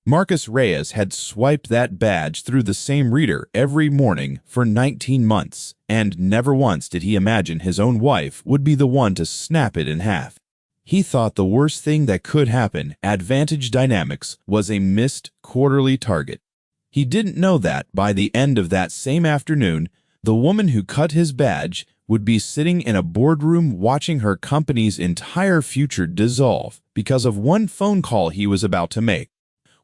Marcus Reyes had swiped that badge through the same reader every morning for 19 months, and never once did he imagine his own wife would be the one to snap it in half. He thought the worst thing that could happen, advantage dynamics, was a missed quarterly target. He didn't know that by the end of that same afternoon, the woman who cut his badge would be sitting in a boardroom watching her company's entire future dissolve because of one phone call he was about to make.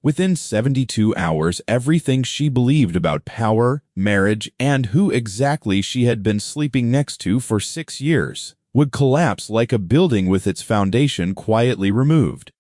Within 72 hours, everything she believed about power, marriage, and who exactly she had been sleeping next to for 6 years would collapse like a building with its foundation quietly removed.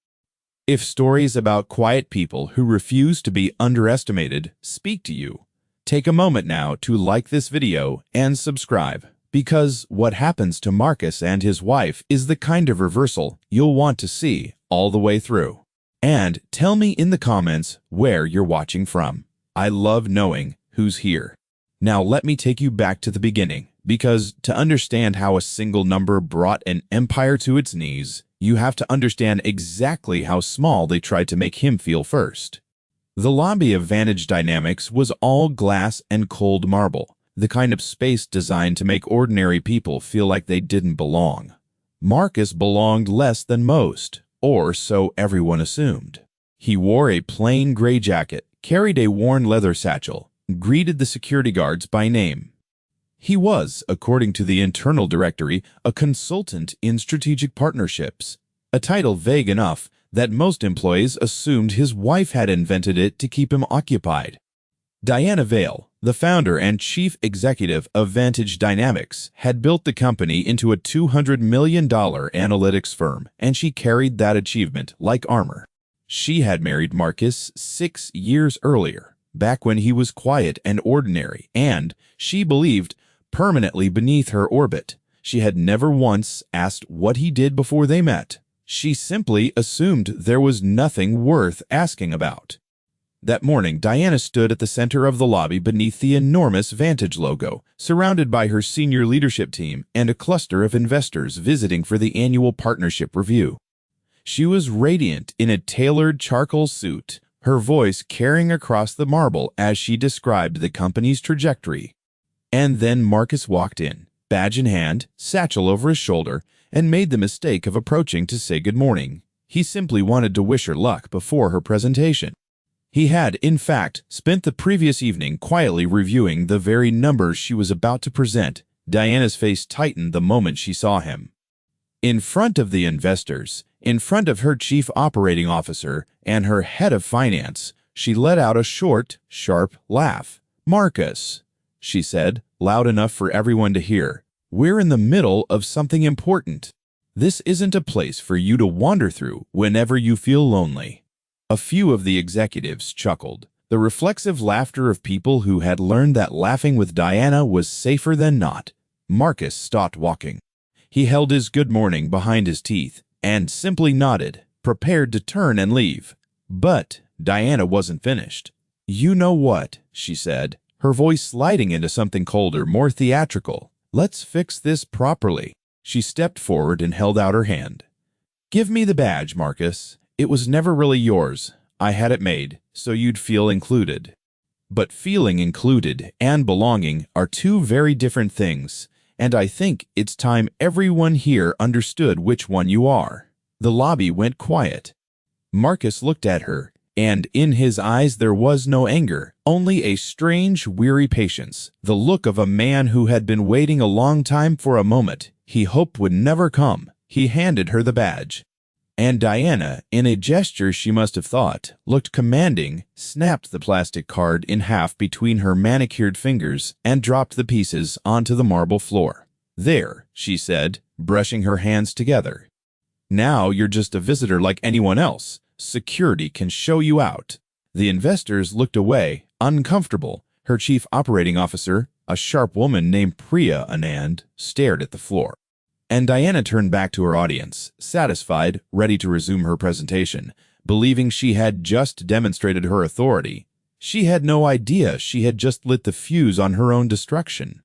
If stories about quiet people who refuse to be underestimated speak to you, take a moment now to like this video and subscribe, because what happens to Marcus and his wife is the kind of reversal you'll want to see all the way through. And tell me in the comments where you're watching from. I love knowing who's here. Now let me take you back to the beginning, because to understand how a single number brought an empire to its knees, you have to understand exactly how small they tried to make him feel first. The lobby of Vantage Dynamics was all glass and cold marble, the kind of space designed to make ordinary people feel like they didn't belong. Marcus belonged less than most, or so everyone assumed. He wore a plain gray jacket, carried a worn leather satchel, and greeted the security guards by name. He was, according to the internal directory, a consultant in strategic partnerships, a title vague enough that most employees assumed his wife had invented it to keep him occupied. Diana Vale, the founder and chief executive of Vantage Dynamics, had built the company into a $200 million analytics firm, and she carried that achievement like armor. She had married Marcus 6 years earlier, back when he was quiet and ordinary, and, she believed, permanently beneath her orbit. She had never once asked what he did before they met. She simply assumed there was nothing worth asking about. That morning, Diana stood at the center of the lobby beneath the enormous Vantage logo, surrounded by her senior leadership team and a cluster of investors visiting for the annual partnership review. She was radiant in a tailored charcoal suit, her voice carrying across the marble as she described the company's trajectory. And then Marcus walked in, badge in hand, satchel over his shoulder, and made the mistake of approaching to say good morning. He simply wanted to wish her luck before her presentation. He had, in fact, spent the previous evening quietly reviewing the very numbers she was about to present. Diana's face tightened the moment she saw him. In front of the investors, in front of her chief operating officer and her head of finance, she let out a short, sharp laugh. "Marcus," she said, loud enough for everyone to hear, "we're in the middle of something important. This isn't a place for you to wander through whenever you feel lonely." A few of the executives chuckled, the reflexive laughter of people who had learned that laughing with Diana was safer than not. Marcus stopped walking. He held his good morning behind his teeth and simply nodded, prepared to turn and leave. But Diana wasn't finished. "You know what?" she said, her voice sliding into something colder, more theatrical. "Let's fix this properly." She stepped forward and held out her hand. "Give me the badge, Marcus. It was never really yours. I had it made, so you'd feel included." But feeling included and belonging are two very different things, and I think it's time everyone here understood which one you are. The lobby went quiet. Marcus looked at her, and in his eyes there was no anger, only a strange, weary patience, the look of a man who had been waiting a long time for a moment he hoped would never come. He handed her the badge. And Diana, in a gesture she must have thought looked commanding, snapped the plastic card in half between her manicured fingers and dropped the pieces onto the marble floor. "There," she said, brushing her hands together. "Now you're just a visitor like anyone else. Security can show you out." The investors looked away, uncomfortable. Her chief operating officer, a sharp woman named Priya Anand, stared at the floor. And Diana turned back to her audience, satisfied, ready to resume her presentation, believing she had just demonstrated her authority. She had no idea she had just lit the fuse on her own destruction.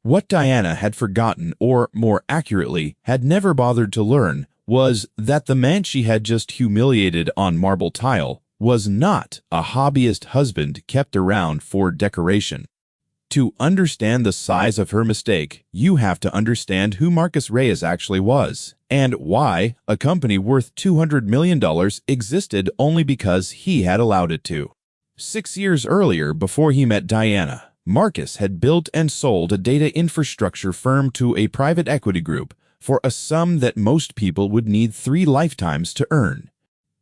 What Diana had forgotten, or more accurately, had never bothered to learn, was that the man she had just humiliated on marble tile was not a hobbyist husband kept around for decoration. To understand the size of her mistake, you have to understand who Marcus Reyes actually was, and why a company worth $200 million existed only because he had allowed it to. 6 years earlier, before he met Diana, Marcus had built and sold a data infrastructure firm to a private equity group for a sum that most people would need 3 lifetimes to earn.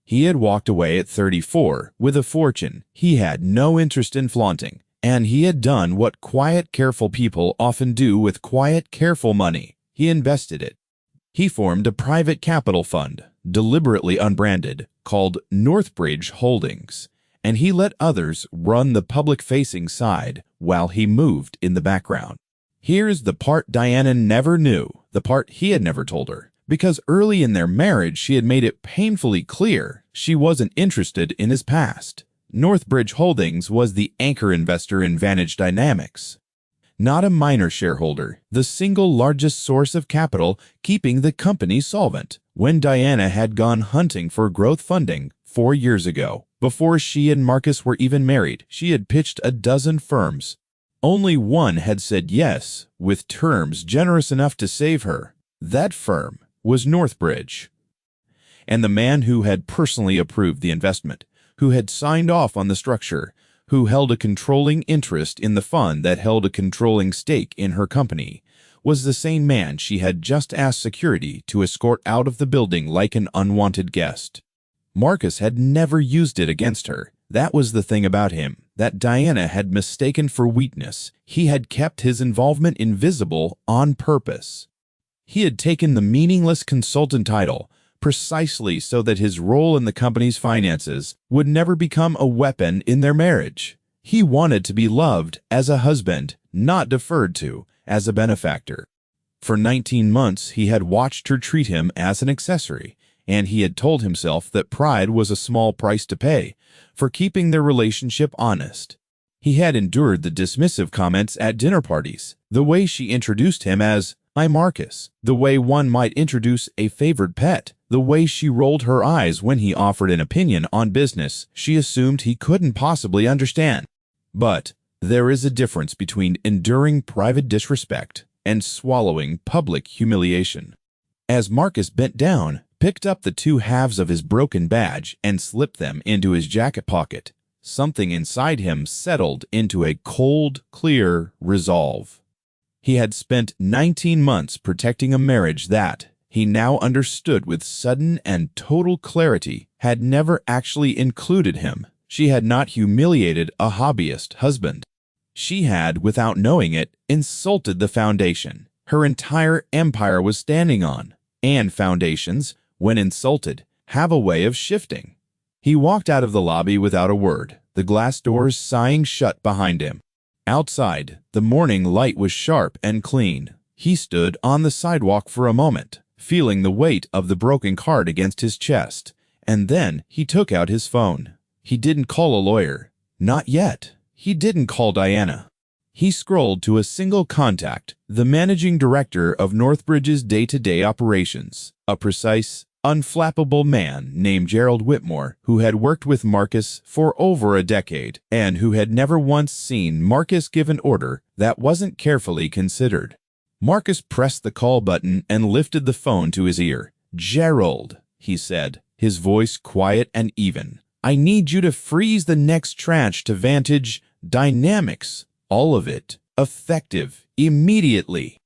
He had walked away at 34 with a fortune he had no interest in flaunting, and he had done what quiet, careful people often do with quiet, careful money. He invested it. He formed a private capital fund, deliberately unbranded, called Northbridge Holdings, and he let others run the public-facing side while he moved in the background. Here's the part Diana never knew, the part he had never told her, because early in their marriage she had made it painfully clear she wasn't interested in his past. Northbridge Holdings was the anchor investor in Vantage Dynamics. Not a minor shareholder, the single largest source of capital keeping the company solvent. When Diana had gone hunting for growth funding 4 years ago, before she and Marcus were even married, she had pitched a dozen firms. Only one had said yes, with terms generous enough to save her. That firm was Northbridge. And the man who had personally approved the investment, who had signed off on the structure, who held a controlling interest in the fund that held a controlling stake in her company, was the same man she had just asked security to escort out of the building like an unwanted guest. Marcus had never used it against her. That was the thing about him that Diana had mistaken for weakness. He had kept his involvement invisible on purpose. He had taken the meaningless consultant title precisely so that his role in the company's finances would never become a weapon in their marriage. He wanted to be loved as a husband, not deferred to as a benefactor. For 19 months, he had watched her treat him as an accessory, and he had told himself that pride was a small price to pay for keeping their relationship honest. He had endured the dismissive comments at dinner parties, the way she introduced him as, "I'm Marcus," the way one might introduce a favored pet, the way she rolled her eyes when he offered an opinion on business she assumed he couldn't possibly understand. But there is a difference between enduring private disrespect and swallowing public humiliation. As Marcus bent down, picked up the 2 halves of his broken badge and slipped them into his jacket pocket, something inside him settled into a cold, clear resolve. He had spent 19 months protecting a marriage that, he now understood with sudden and total clarity, had never actually included him. She had not humiliated a hobbyist husband. She had, without knowing it, insulted the foundation her entire empire was standing on. And foundations, when insulted, have a way of shifting. He walked out of the lobby without a word, the glass doors sighing shut behind him. Outside, the morning light was sharp and clean. He stood on the sidewalk for a moment, feeling the weight of the broken card against his chest, and then he took out his phone. He didn't call a lawyer. Not yet. He didn't call Diana. He scrolled to a single contact, the managing director of Northbridge's day-to-day operations, a precise, unflappable man named Gerald Whitmore, who had worked with Marcus for over a decade and who had never once seen Marcus give an order that wasn't carefully considered. Marcus pressed the call button and lifted the phone to his ear. "Gerald," he said, his voice quiet and even, "I need you to freeze the next tranche to Vantage Dynamics, all of it, effective, immediately,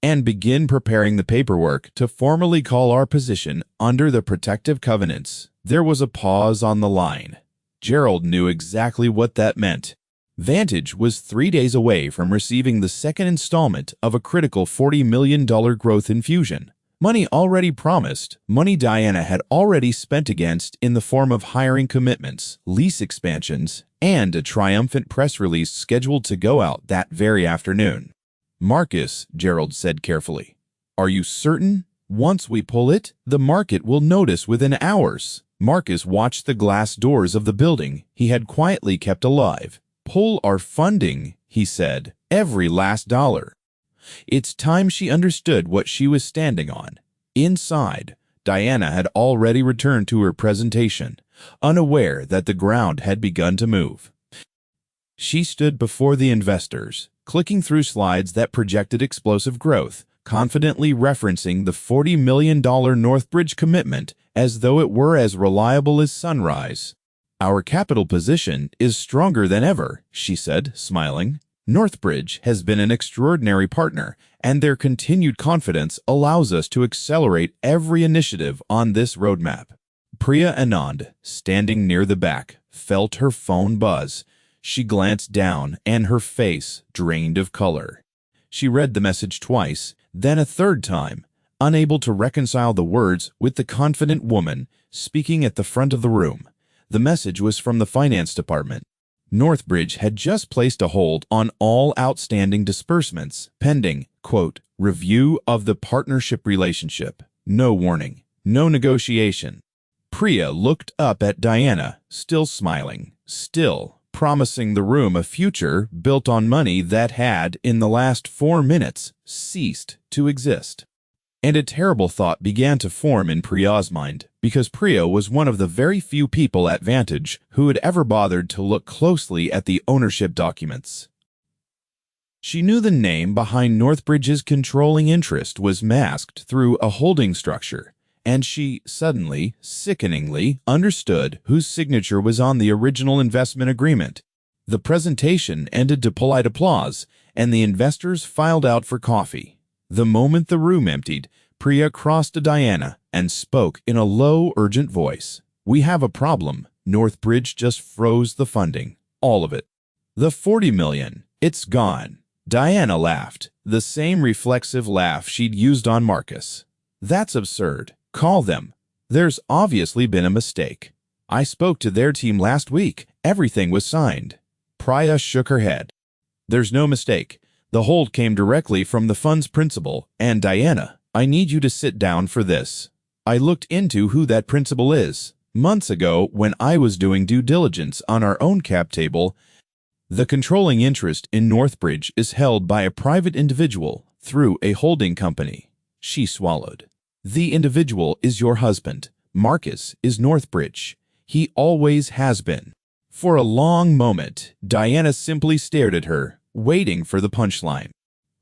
and begin preparing the paperwork to formally call our position under the protective covenants." There was a pause on the line. Gerald knew exactly what that meant. Vantage was 3 days away from receiving the second installment of a critical $40 million growth infusion. Money already promised, money Diana had already spent against in the form of hiring commitments, lease expansions, and a triumphant press release scheduled to go out that very afternoon. "Marcus," Gerald said carefully, "are you certain? Once we pull it, the market will notice within hours." Marcus watched the glass doors of the building he had quietly kept alive. "Pull our funding," he said, "every last dollar." It's time she understood what she was standing on. Inside, Diana had already returned to her presentation, unaware that the ground had begun to move. She stood before the investors, clicking through slides that projected explosive growth, confidently referencing the $40 million Northbridge commitment as though it were as reliable as sunrise. "Our capital position is stronger than ever," she said, smiling. "Northbridge has been an extraordinary partner, and their continued confidence allows us to accelerate every initiative on this roadmap." Priya Anand, standing near the back, felt her phone buzz. She glanced down, and her face drained of color. She read the message twice, then a third time, unable to reconcile the words with the confident woman speaking at the front of the room. The message was from the finance department. Northbridge had just placed a hold on all outstanding disbursements, pending, quote, "review of the partnership relationship. No warning. No negotiation." Priya looked up at Diana, still smiling, still promising the room a future built on money that had, in the last 4 minutes, ceased to exist. And a terrible thought began to form in Priya's mind, because Priya was one of the very few people at Vantage who had ever bothered to look closely at the ownership documents. She knew the name behind Northbridge's controlling interest was masked through a holding structure, and she suddenly, sickeningly, understood whose signature was on the original investment agreement. The presentation ended to polite applause, and the investors filed out for coffee. The moment the room emptied, Priya crossed to Diana and spoke in a low, urgent voice. "We have a problem. Northbridge just froze the funding. All of it. The $40 million. It's gone." Diana laughed, the same reflexive laugh she'd used on Marcus. "That's absurd. Call them. There's obviously been a mistake. I spoke to their team last week. Everything was signed." Priya shook her head. "There's no mistake. The hold came directly from the fund's principal, and Diana, I need you to sit down for this. I looked into who that principal is. Months ago, when I was doing due diligence on our own cap table, the controlling interest in Northbridge is held by a private individual through a holding company." She swallowed. "The individual is your husband. Marcus is Northbridge. He always has been." For a long moment, Diana simply stared at her, waiting for the punchline.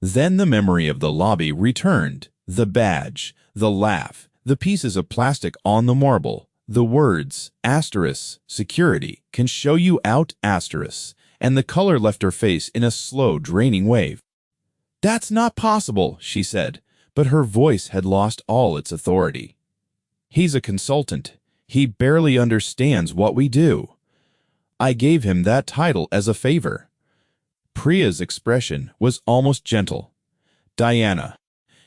Then the memory of the lobby returned. The badge, the laugh, the pieces of plastic on the marble, the words, asterisk, security, can show you out, asterisk, and the color left her face in a slow, draining wave. "That's not possible," she said, but her voice had lost all its authority. "He's a consultant. He barely understands what we do. I gave him that title as a favor." Priya's expression was almost gentle. "Diana,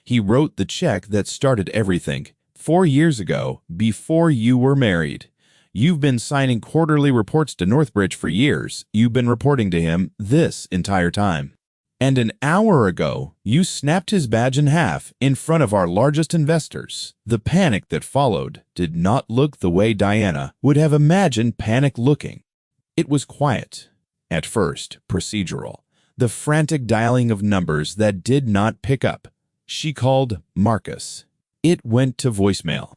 he wrote the check that started everything 4 years ago, before you were married. You've been signing quarterly reports to Northbridge for years. You've been reporting to him this entire time. And an hour ago, you snapped his badge in half in front of our largest investors." The panic that followed did not look the way Diana would have imagined panic looking. It was quiet. At first, procedural. The frantic dialing of numbers that did not pick up. She called Marcus. It went to voicemail.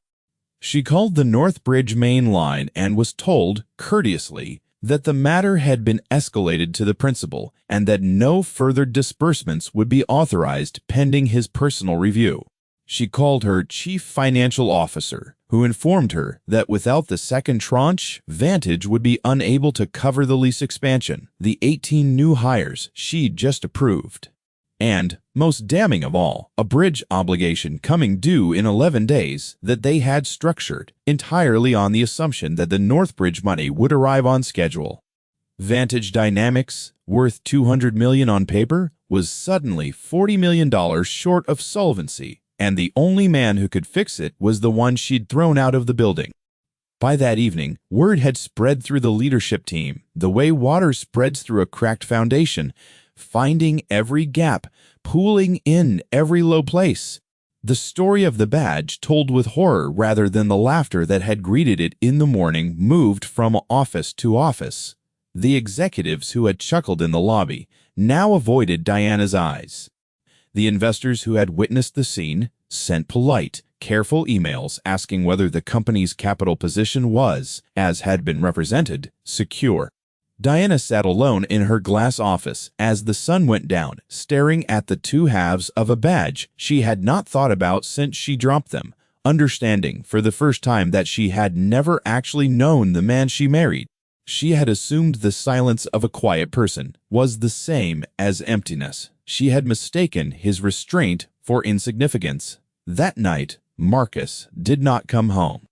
She called the Northbridge main line and was told, courteously, that the matter had been escalated to the principal and that no further disbursements would be authorized pending his personal review. She called her chief financial officer, who informed her that without the second tranche, Vantage would be unable to cover the lease expansion, the 18 new hires she'd just approved. And, most damning of all, a bridge obligation coming due in 11 days that they had structured entirely on the assumption that the Northbridge money would arrive on schedule. Vantage Dynamics, worth $200 million on paper, was suddenly $40 million short of solvency, and the only man who could fix it was the one she'd thrown out of the building. By that evening, word had spread through the leadership team, the way water spreads through a cracked foundation, finding every gap, pooling in every low place. The story of the badge, told with horror rather than the laughter that had greeted it in the morning, moved from office to office. The executives who had chuckled in the lobby now avoided Diana's eyes. The investors who had witnessed the scene sent polite, careful emails asking whether the company's capital position was, as had been represented, secure. Diana sat alone in her glass office as the sun went down, staring at the two halves of a badge she had not thought about since she dropped them, understanding for the first time that she had never actually known the man she married. She had assumed the silence of a quiet person was the same as emptiness. She had mistaken his restraint for insignificance. That night, Marcus did not come home.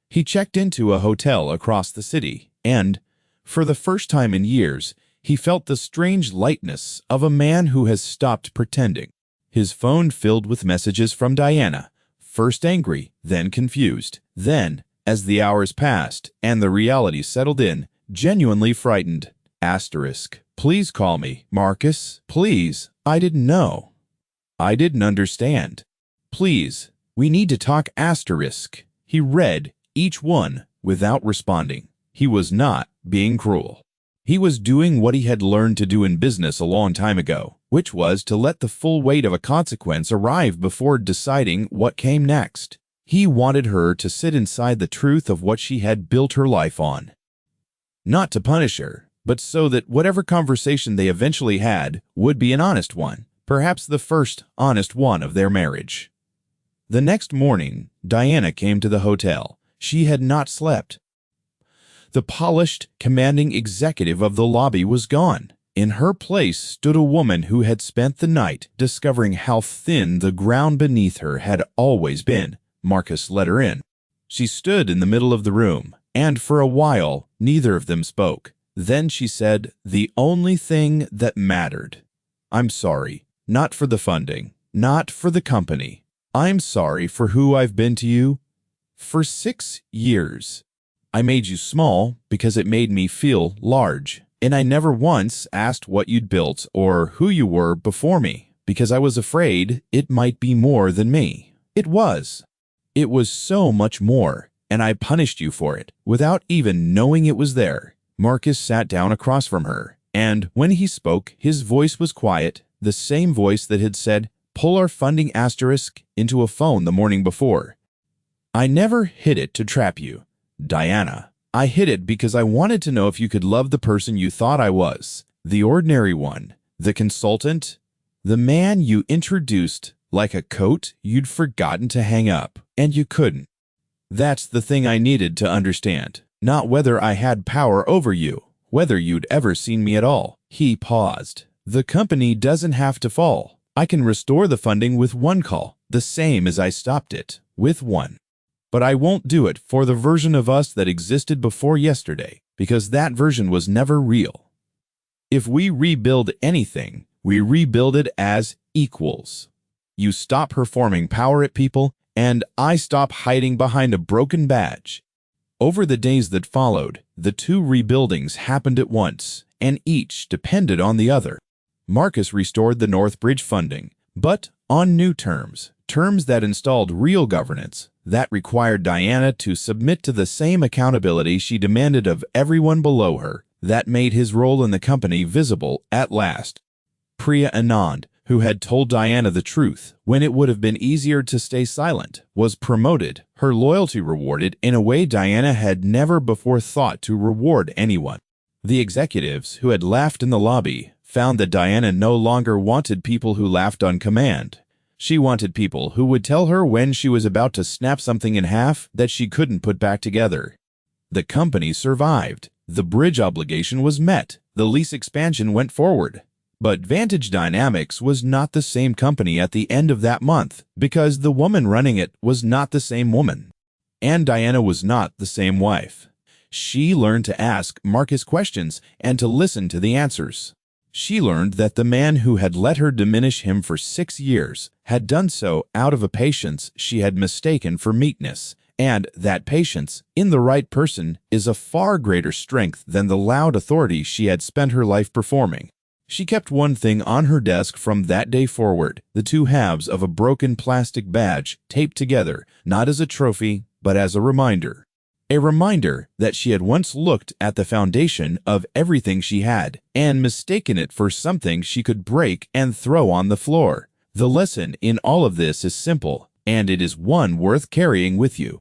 He checked into a hotel across the city, and, for the first time in years, he felt the strange lightness of a man who has stopped pretending. His phone filled with messages from Diana, first angry, then confused, then, as the hours passed and the reality settled in, genuinely frightened. Please call me, Marcus. Please, I didn't know. I didn't understand. Please, we need to talk. He read each one without responding. He was not being cruel. He was doing what he had learned to do in business a long time ago, which was to let the full weight of a consequence arrive before deciding what came next. He wanted her to sit inside the truth of what she had built her life on. Not to punish her, but so that whatever conversation they eventually had would be an honest one, perhaps the first honest one of their marriage. The next morning, Diana came to the hotel. She had not slept. The polished, commanding executive of the lobby was gone. In her place stood a woman who had spent the night discovering how thin the ground beneath her had always been. Marcus let her in. She stood in the middle of the room, and for a while neither of them spoke. Then she said the only thing that mattered. I'm sorry, not for the funding, not for the company. I'm sorry for who I've been to you. For 6 years. I made you small because it made me feel large, and I never once asked what you'd built or who you were before me, because I was afraid it might be more than me. It was. It was so much more, and I punished you for it, without even knowing it was there. Marcus sat down across from her, and when he spoke, his voice was quiet, the same voice that had said, "Pull our funding into a phone the morning before." I never hid it to trap you, Diana. I hid it because I wanted to know if you could love the person you thought I was, the ordinary one, the consultant, the man you introduced like a coat you'd forgotten to hang up, and you couldn't. That's the thing I needed to understand, not whether I had power over you, whether you'd ever seen me at all. He paused. The company doesn't have to fall. I can restore the funding with one call, the same as I stopped it, with one. But I won't do it for the version of us that existed before yesterday, because that version was never real. If we rebuild anything, we rebuild it as equals. You stop performing power at people, and I stop hiding behind a broken badge. Over the days that followed, the two rebuildings happened at once, and each depended on the other. Marcus restored the Northbridge funding, but on new terms, terms that installed real governance, that required Diana to submit to the same accountability she demanded of everyone below her, that made his role in the company visible at last. Priya Anand, who had told Diana the truth when it would have been easier to stay silent, was promoted, her loyalty rewarded in a way Diana had never before thought to reward anyone. The executives who had laughed in the lobby found that Diana no longer wanted people who laughed on command. She wanted people who would tell her when she was about to snap something in half that she couldn't put back together. The company survived. The bridge obligation was met. The lease expansion went forward. But Vantage Dynamics was not the same company at the end of that month because the woman running it was not the same woman. And Diana was not the same wife. She learned to ask Marcus questions and to listen to the answers. She learned that the man who had let her diminish him for 6 years had done so out of a patience she had mistaken for meekness, and that patience, in the right person, is a far greater strength than the loud authority she had spent her life performing. She kept one thing on her desk from that day forward, the two halves of a broken plastic badge taped together, not as a trophy, but as a reminder. A reminder that she had once looked at the foundation of everything she had and mistaken it for something she could break and throw on the floor. The lesson in all of this is simple, and it is one worth carrying with you.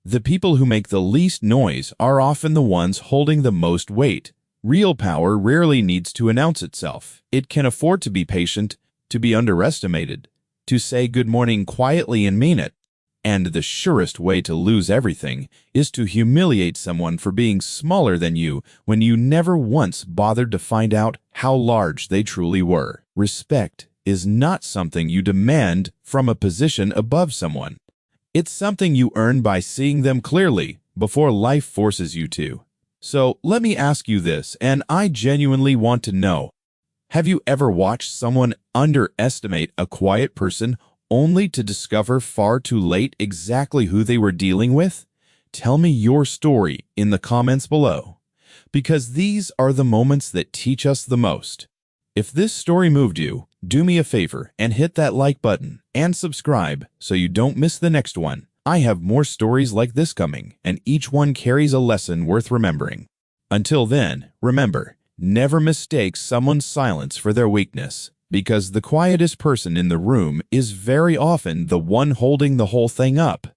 The people who make the least noise are often the ones holding the most weight. Real power rarely needs to announce itself. It can afford to be patient, to be underestimated, to say good morning quietly and mean it. And the surest way to lose everything is to humiliate someone for being smaller than you when you never once bothered to find out how large they truly were. Respect is not something you demand from a position above someone. It's something you earn by seeing them clearly before life forces you to. So let me ask you this, and I genuinely want to know. Have you ever watched someone underestimate a quiet person only to discover far too late exactly who they were dealing with? Tell me your story in the comments below, because these are the moments that teach us the most. If this story moved you, do me a favor and hit that like button and subscribe so you don't miss the next one. I have more stories like this coming, and each one carries a lesson worth remembering. Until then, remember, never mistake someone's silence for their weakness, because the quietest person in the room is very often the one holding the whole thing up.